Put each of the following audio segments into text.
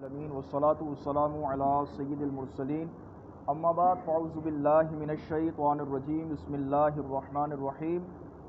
العالمین والصلاة والسلام علی سید المرسلین اما بعد فاعوذ باللہ من الشیطان الرجیم بسم اللہ الرحمن الرحیم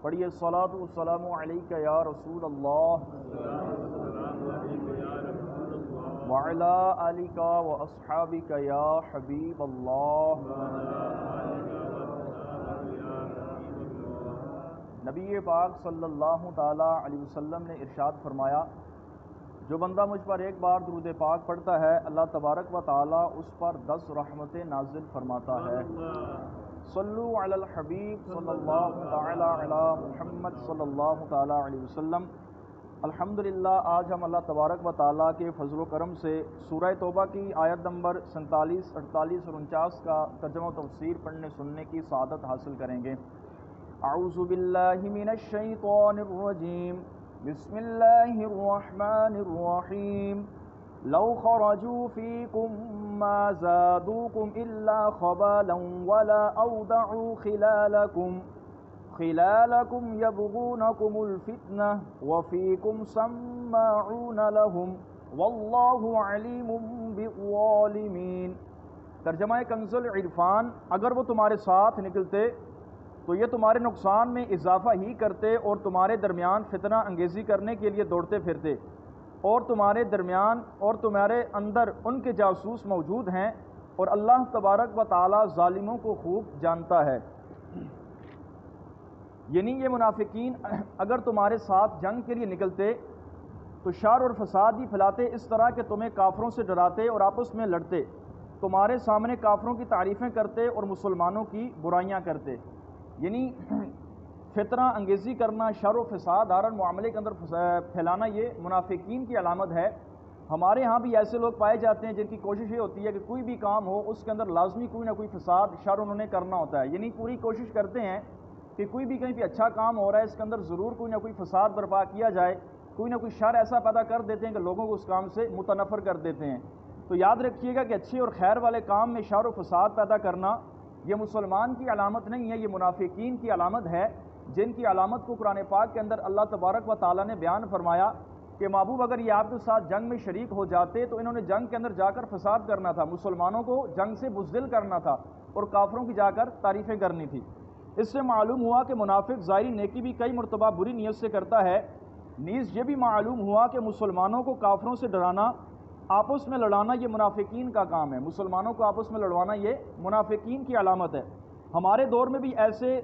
پڑھیے الصلاۃ والسلام علیک یا رسول اللہ وعلی آلک واصحابک یا حبیب اللہ۔ نبی پاک صلی اللہ تعالی علیہ وسلم نے ارشاد فرمایا، جو بندہ مجھ پر ایک بار درود پاک پڑھتا ہے اللہ تبارک و تعالی اس پر 10 رحمتیں نازل فرماتا ہے۔ صلو علی الحبیب صلی اللہ تعالی علی محمد صلی اللہ تعالی علیہ وسلم۔ الحمدللہ آج ہم اللہ تبارک و تعالی کے فضل و کرم سے سورہ توبہ کی آیت نمبر 47، 48 اور 49 کا ترجمہ و تفسیر پڑھنے سننے کی سعادت حاصل کریں گے۔ اعوذ باللہ من الشیطان الرجیم، بسم اللہ الرحمن الرحیم۔ لو خرجوا فیکم ما زادوکم الا خبالا ولا اودعوا خلالکم یبغونکم الفتنہ وفیکم سماعون لهم واللہ علیم بالظالمین۔ ترجمہ کنز العرفان، اگر وہ تمہارے ساتھ نکلتے تو یہ تمہارے نقصان میں اضافہ ہی کرتے اور تمہارے درمیان فتنہ انگیزی کرنے کے لیے دوڑتے پھرتے، اور تمہارے درمیان اور تمہارے اندر ان کے جاسوس موجود ہیں، اور اللہ تبارک و تعالی ظالموں کو خوب جانتا ہے۔ یعنی یہ منافقین اگر تمہارے ساتھ جنگ کے لیے نکلتے تو شر اور فساد ہی پھیلاتے، اس طرح کہ تمہیں کافروں سے ڈراتے اور آپس میں لڑتے، تمہارے سامنے کافروں کی تعریفیں کرتے اور مسلمانوں کی برائیاں کرتے۔ یعنی فتنہ انگیزی کرنا، شر و فساد ہر معاملے کے اندر پھیلانا، یہ منافقین کی علامت ہے۔ ہمارے ہاں بھی ایسے لوگ پائے جاتے ہیں جن کی کوشش یہ ہوتی ہے کہ کوئی بھی کام ہو اس کے اندر لازمی کوئی نہ کوئی فساد، شر انہوں نے کرنا ہوتا ہے۔ یعنی پوری کوشش کرتے ہیں کہ کوئی بھی کہیں پہ اچھا کام ہو رہا ہے اس کے اندر ضرور کوئی نہ کوئی فساد برپا کیا جائے، کوئی نہ کوئی شر ایسا پیدا کر دیتے ہیں کہ لوگوں کو اس کام سے متنفر کر دیتے ہیں۔ تو یاد رکھیے گا کہ اچھے اور خیر والے کام میں شر و فساد پیدا کرنا یہ مسلمان کی علامت نہیں ہے، یہ منافقین کی علامت ہے، جن کی علامت کو قرآن پاک کے اندر اللہ تبارک و تعالیٰ نے بیان فرمایا کہ محبوب اگر یہ آپ کے ساتھ جنگ میں شریک ہو جاتے تو انہوں نے جنگ کے اندر جا کر فساد کرنا تھا، مسلمانوں کو جنگ سے بزدل کرنا تھا اور کافروں کی جا کر تعریفیں کرنی تھی۔ اس سے معلوم ہوا کہ منافق ظاہری نیکی بھی کئی مرتبہ بری نیت سے کرتا ہے، نیز یہ بھی معلوم ہوا کہ مسلمانوں کو کافروں سے ڈرانا، آپس میں لڑانا یہ منافقین کا کام ہے۔ مسلمانوں کو آپس میں لڑوانا یہ منافقین کی علامت ہے۔ ہمارے دور میں بھی ایسے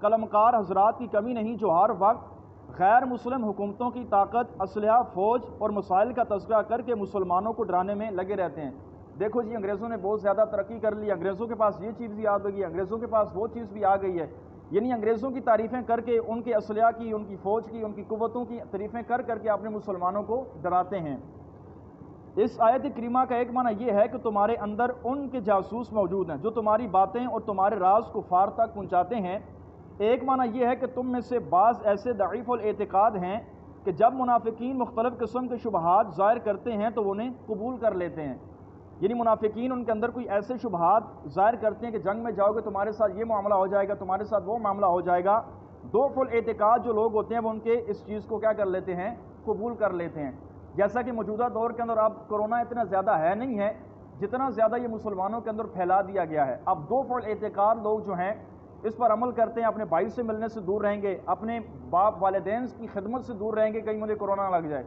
قلمکار حضرات کی کمی نہیں جو ہر وقت غیر مسلم حکومتوں کی طاقت، اسلحہ، فوج اور مسائل کا تذکرہ کر کے مسلمانوں کو ڈرانے میں لگے رہتے ہیں۔ دیکھو جی انگریزوں نے بہت زیادہ ترقی کر لی، انگریزوں کے پاس یہ چیز بھی آ گئی ہے، انگریزوں کے پاس وہ چیز بھی آ گئی ہے۔ یعنی انگریزوں کی تعریفیں کر کے، ان کے اسلحہ کی، ان کی فوج کی، ان کی قوتوں کی تعریفیں کر کر کے اپنے مسلمانوں کو ڈراتے ہیں۔ اس آیت کریمہ کا ایک معنی یہ ہے کہ تمہارے اندر ان کے جاسوس موجود ہیں جو تمہاری باتیں اور تمہارے راز کفار تک پہنچاتے ہیں۔ ایک معنی یہ ہے کہ تم میں سے بعض ایسے ضعیف الاعتقاد ہیں کہ جب منافقین مختلف قسم کے شبہات ظاہر کرتے ہیں تو وہ انہیں قبول کر لیتے ہیں۔ یعنی منافقین ان کے اندر کوئی ایسے شبہات ظاہر کرتے ہیں کہ جنگ میں جاؤ گے تمہارے ساتھ یہ معاملہ ہو جائے گا، تمہارے ساتھ وہ معاملہ ہو جائے گا۔ ضعف الاعتقاد جو لوگ ہوتے ہیں وہ ان کے اس چیز کو کیا کر لیتے ہیں، قبول کر لیتے ہیں۔ جیسا کہ موجودہ دور کے اندر اب کورونا اتنا زیادہ ہے نہیں ہے جتنا زیادہ یہ مسلمانوں کے اندر پھیلا دیا گیا ہے۔ اب ضعف الاعتقاد لوگ جو ہیں اس پر عمل کرتے ہیں، اپنے بھائی سے ملنے سے دور رہیں گے، اپنے باپ والدین کی خدمت سے دور رہیں گے، کہیں مجھے کورونا لگ جائے۔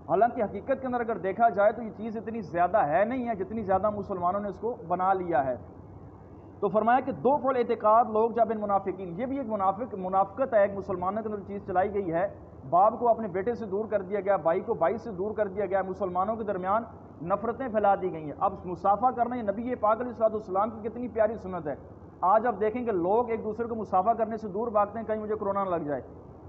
حالانکہ حقیقت کے اندر اگر دیکھا جائے تو یہ چیز اتنی زیادہ ہے نہیں ہے جتنی زیادہ مسلمانوں نے اس کو بنا لیا ہے۔ تو فرمایا کہ ضعف الاعتقاد لوگ جب ان منافقین، یہ بھی ایک منافقت ہے، ایک مسلمانوں کے اندر چیز چلائی گئی ہے، باپ کو اپنے بیٹے سے دور کر دیا گیا، بھائی کو بھائی سے دور کر دیا گیا، مسلمانوں کے درمیان نفرتیں پھیلا دی گئی ہیں۔ اب مصافحہ کرنا یہ نبی پاک علیہ السلام کی کتنی پیاری سنت ہے۔ آج آپ دیکھیں کہ لوگ ایک دوسرے کو مصافحہ کرنے سے دور بھاگتے ہیں، کہیں مجھے کورونا نہ لگ جائے۔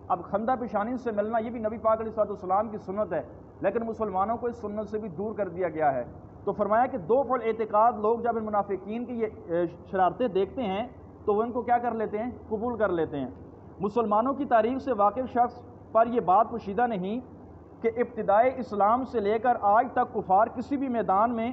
اب خندہ پیشانی سے ملنا یہ بھی نبی پاک علیہ السلام کی سنت ہے، لیکن مسلمانوں کو اس سنت سے بھی دور کر دیا گیا ہے۔ تو فرمایا کہ ضعف الاعتقاد لوگ جب ان منافقین کی یہ شرارتیں دیکھتے ہیں تو وہ ان کو کیا کر لیتے ہیں، قبول کر لیتے ہیں۔ مسلمانوں کی تاریخ سے واقف شخص پر یہ بات پوشیدہ نہیں کہ ابتدائے اسلام سے لے کر آج تک کفار کسی بھی میدان میں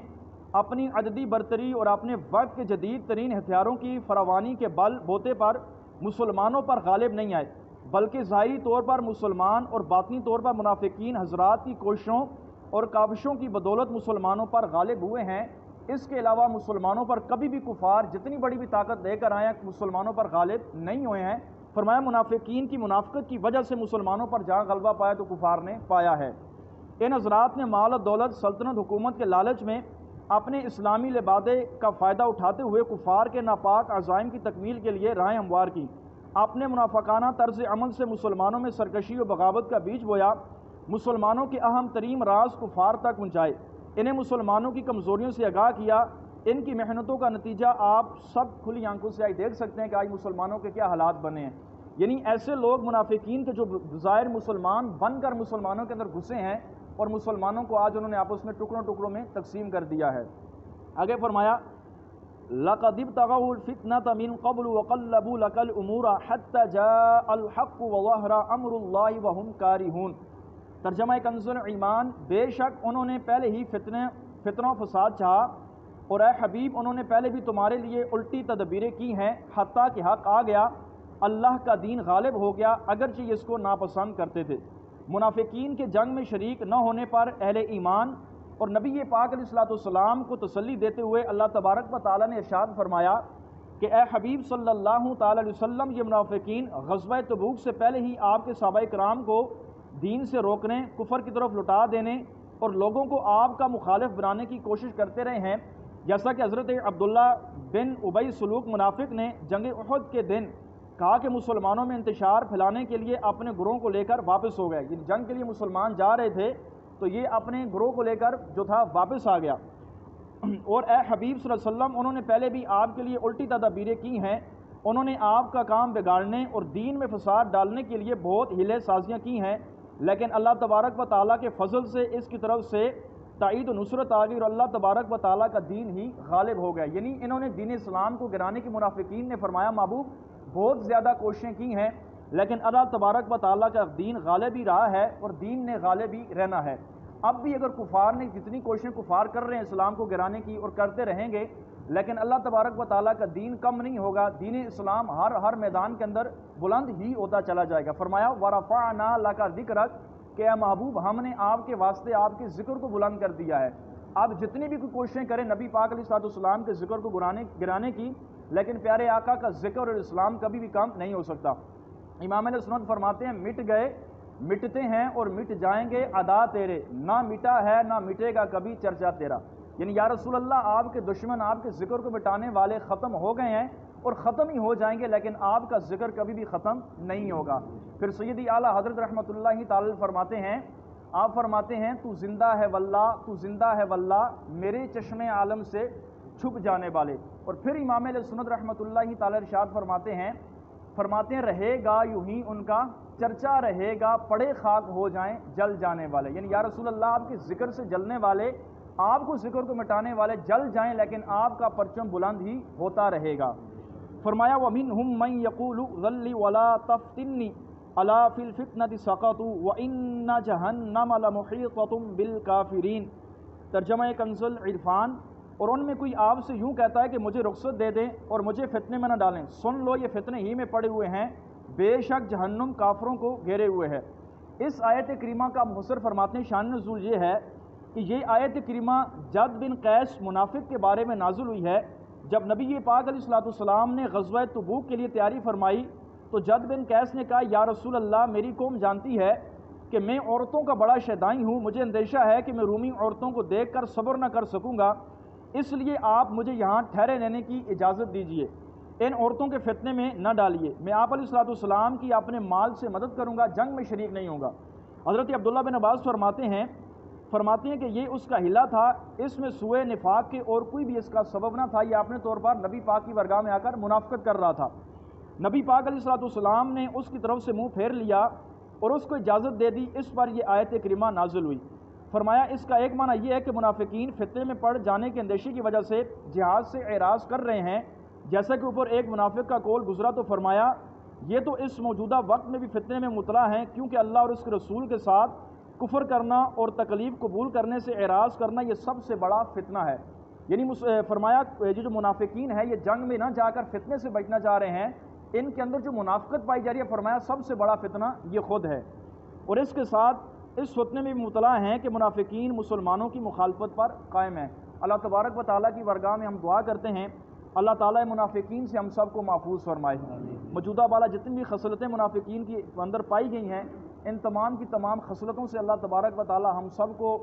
اپنی عددی برتری اور اپنے وقت کے جدید ترین ہتھیاروں کی فراوانی کے بل بوتے پر مسلمانوں پر غالب نہیں آئے، بلکہ ظاہری طور پر مسلمان اور باطنی طور پر منافقین حضرات کی کوششوں اور کاوشوں کی بدولت مسلمانوں پر غالب ہوئے ہیں۔ اس کے علاوہ مسلمانوں پر کبھی بھی کفار جتنی بڑی بھی طاقت لے کر آئے ہیں مسلمانوں پر غالب نہیں ہوئے ہیں۔ فرمایا منافقین کی منافقت کی وجہ سے مسلمانوں پر جہاں غلبہ پایا تو کفار نے پایا ہے۔ ان حضرات نے مال و دولت، سلطنت، حکومت کے لالچ میں اپنے اسلامی لبادے کا فائدہ اٹھاتے ہوئے کفار کے ناپاک عزائم کی تکمیل کے لیے راہیں ہموار کی۔ اپنے منافقانہ طرز عمل سے مسلمانوں میں سرکشی و بغاوت کا بیج بویا، مسلمانوں کے اہم ترین راز کفار تک پہنچائے، انہیں مسلمانوں کی کمزوریوں سے آگاہ کیا۔ ان کی محنتوں کا نتیجہ آپ سب کھلی آنکھوں سے آج دیکھ سکتے ہیں کہ آج مسلمانوں کے کیا حالات بنے ہیں۔ یعنی ایسے لوگ منافقین کے جو ظاہر مسلمان بن کر مسلمانوں کے اندر گھسے ہیں اور مسلمانوں کو آج انہوں نے آپس میں ٹکڑوں ٹکڑوں میں تقسیم کر دیا ہے۔ آگے فرمایا لَقَدِ ابْتَغَوُا الْفِتْنَةَ مِن قَبْلُ وَقَلَّبُوا لَكَ الْأُمُورَ حَتَّى جَاءَ الْحَقُّ وَظَهَرَ أَمْرُ اللَّهِ وَهُمْ كَارِهُونَ۔ ترجمہ کنز الایمان، بے شک انہوں نے پہلے ہی فتنہ و فساد چاہا، اور اے حبیب انہوں نے پہلے بھی تمہارے لیے الٹی تدبیریں کی ہیں، حتیٰ کہ حق آ گیا، اللہ کا دین غالب ہو گیا، اگرچہ اس کو ناپسند کرتے تھے۔ منافقین کے جنگ میں شریک نہ ہونے پر اہل ایمان اور نبی پاک علیہ السلام کو تسلی دیتے ہوئے اللہ تبارک و تعالیٰ نے ارشاد فرمایا کہ اے حبیب صلی اللہ تعالی علیہ وسلم، یہ منافقین غزوہ تبوک سے پہلے ہی آپ کے صحابہ کرام کو دین سے روکنے، کفر کی طرف لٹا دینے اور لوگوں کو آپ کا مخالف بنانے کی کوشش کرتے رہے ہیں، جیسا کہ حضرت عبداللہ بن ابی سلوک منافق نے جنگ احد کے دن کہا کہ مسلمانوں میں انتشار پھیلانے کے لیے اپنے گروہ کو لے کر واپس ہو گئے۔ یعنی جنگ کے لیے مسلمان جا رہے تھے تو یہ اپنے گروہ کو لے کر جو تھا واپس آ گیا۔ اور اے حبیب صلی اللہ علیہ وسلم، انہوں نے پہلے بھی آپ کے لیے الٹی تدابیریں کی ہیں، انہوں نے آپ کا کام بگاڑنے اور دین میں فساد ڈالنے کے لیے بہت ہیلے سازیاں کی ہیں، لیکن اللہ تبارک و تعالیٰ کے فضل سے اس کی طرف سے تائید و نصرت آ گئی اور اللہ تبارک و تعالیٰ کا دین ہی غالب ہو گیا۔ یعنی انہوں نے دین اسلام کو گرانے کی منافقین نے فرمایا محبوب بہت زیادہ کوششیں کی ہیں، لیکن اللہ تبارک و تعالیٰ کا دین غالب ہی رہا ہے اور دین نے غالب ہی رہنا ہے۔ اب بھی اگر کفار نے جتنی کوششیں کفار کر رہے ہیں اسلام کو گرانے کی اور کرتے رہیں گے، لیکن اللہ تبارک و تعالیٰ کا دین کم نہیں ہوگا، دین اسلام ہر میدان کے اندر بلند ہی ہوتا چلا جائے گا۔ فرمایا وَرَفَعْنَا لَكَ ذِكْرَكَ کہ اے محبوب ہم نے آپ کے واسطے آپ کے ذکر کو بلند کر دیا ہے۔ آپ جتنی بھی کوششیں کریں نبی پاک علیہ السلام کے ذکر کو گرانے کی، لیکن پیارے آقا کا ذکر اور اسلام کبھی بھی کم نہیں ہو سکتا۔ امام علیہ السنت فرماتے ہیں مٹ گئے، مٹتے ہیں اور مٹ جائیں گے ادا تیرے، نہ مٹا ہے نہ مٹے گا کبھی چرچا تیرا۔ یعنی یا رسول اللہ آپ کے دشمن آپ کے ذکر کو مٹانے والے ختم ہو گئے ہیں اور ختم ہی ہو جائیں گے، لیکن آپ کا ذکر کبھی بھی ختم نہیں ہوگا۔ پھر سیدی اعلیٰ حضرت رحمۃ اللہ تعالی فرماتے ہیں، آپ فرماتے ہیں تو زندہ ہے واللہ، تو زندہ ہے واللہ میرے چشم عالم سے چھپ جانے والے۔ اور پھر امام علیہ سنت رحمۃ اللہ تعالی ارشاد فرماتے ہیں رہے گا یوں ہی ان کا چرچا رہے گا، پڑے خاک ہو جائیں جل جانے والے۔ یعنی یا رسول اللہ آپ کے ذکر سے جلنے والے، آپ کو ذکر کو مٹانے والے جل جائیں، لیکن آپ کا پرچم بلند ہی ہوتا رہے گا۔ فرمایا وَمِنْهُمْ مَنْ يَقُولُ ذَلِّ وَلَا تَفْتِنِّ أَلَا فِي الْفِتْنَةِ سَقَطُوا وَإِنَّ جَهَنَّمَ لَمُحِيطَةٌ بِالْكَافِرِينَ۔ ترجمہ کنز العرفان، اور ان میں کوئی آپ سے یوں کہتا ہے کہ مجھے رخصت دے دیں اور مجھے فتنے میں نہ ڈالیں، سن لو یہ فتنے ہی میں پڑے ہوئے ہیں، بے شک جہنم کافروں کو گھیرے ہوئے ہے۔ اس آیت کریمہ کا مفسر فرماتے ہیں شان نزول یہ ہے کہ یہ آیت کریمہ جد بن قیس منافق کے بارے میں نازل ہوئی ہے۔ جب نبی پاک علیہ السلام نے غزوہ تبوک کے لیے تیاری فرمائی تو جد بن قیس نے کہا یا رسول اللہ میری قوم جانتی ہے کہ میں عورتوں کا بڑا شیدائی ہوں، مجھے اندیشہ ہے کہ میں رومی عورتوں کو دیکھ کر صبر نہ کر سکوں گا، اس لیے آپ مجھے یہاں ٹھہرے رہنے کی اجازت دیجیے، ان عورتوں کے فتنے میں نہ ڈالیے، میں آپ علیہ السلام کی اپنے مال سے مدد کروں گا، جنگ میں شریک نہیں ہوں گا۔ حضرت عبداللہ بن عباس فرماتے ہیں کہ یہ اس کا حیلہ تھا، اس میں سوء نفاق کے اور کوئی بھی اس کا سبب نہ تھا، یہ اپنے طور پر نبی پاک کی بارگاہ میں آ کر منافقت کر رہا تھا۔ نبی پاک علیہ السلام نے اس کی طرف سے منہ پھیر لیا اور اس کو اجازت دے دی، اس پر یہ آیت کریمہ نازل ہوئی۔ فرمایا اس کا ایک معنی یہ ہے کہ منافقین فتنے میں پڑ جانے کے اندیشے کی وجہ سے جہاد سے اعراض کر رہے ہیں، جیسا کہ اوپر ایک منافق کا قول گزرا تو فرمایا یہ تو اس موجودہ وقت میں بھی فتنے میں مبتلا ہیں، کیونکہ اللہ اور اس کے رسول کے ساتھ کفر کرنا اور تکلیف قبول کرنے سے اعراض کرنا یہ سب سے بڑا فتنہ ہے۔ یعنی فرمایا یہ جو منافقین ہیں یہ جنگ میں نہ جا کر فتنے سے بچنا چاہ رہے ہیں، ان کے اندر جو منافقت پائی جا رہی ہے، فرمایا سب سے بڑا فتنہ یہ خود ہے۔ اور اس کے ساتھ اس فتنے میں بھی مبتلا ہیں کہ منافقین مسلمانوں کی مخالفت پر قائم ہیں۔ اللہ تبارک و تعالیٰ کی بارگاہ میں ہم دعا کرتے ہیں اللہ تعالیٰ منافقین سے ہم سب کو محفوظ فرمائے۔ موجودہ بالا جتنی بھی خصلتیں منافقین کی اندر پائی گئی ہیں ان تمام کی تمام خصلتوں سے اللہ تبارک و تعالیٰ ہم سب کو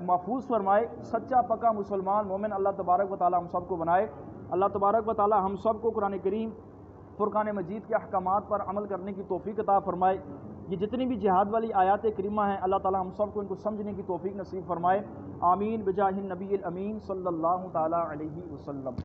محفوظ فرمائے۔ سچا پکا مسلمان مومن اللہ تبارک و تعالیٰ ہم سب کو بنائے۔ اللہ تبارک و تعالیٰ ہم سب کو قرآن کریم فرقان مجید کے احکامات پر عمل کرنے کی توفیق عطا فرمائے۔ یہ جتنی بھی جہاد والی آیات کریمہ ہیں اللہ تعالیٰ ہم سب کو ان کو سمجھنے کی توفیق نصیب فرمائے۔ آمین بجاہ النبی الامین صلی اللہ تعالیٰ علیہ وسلم۔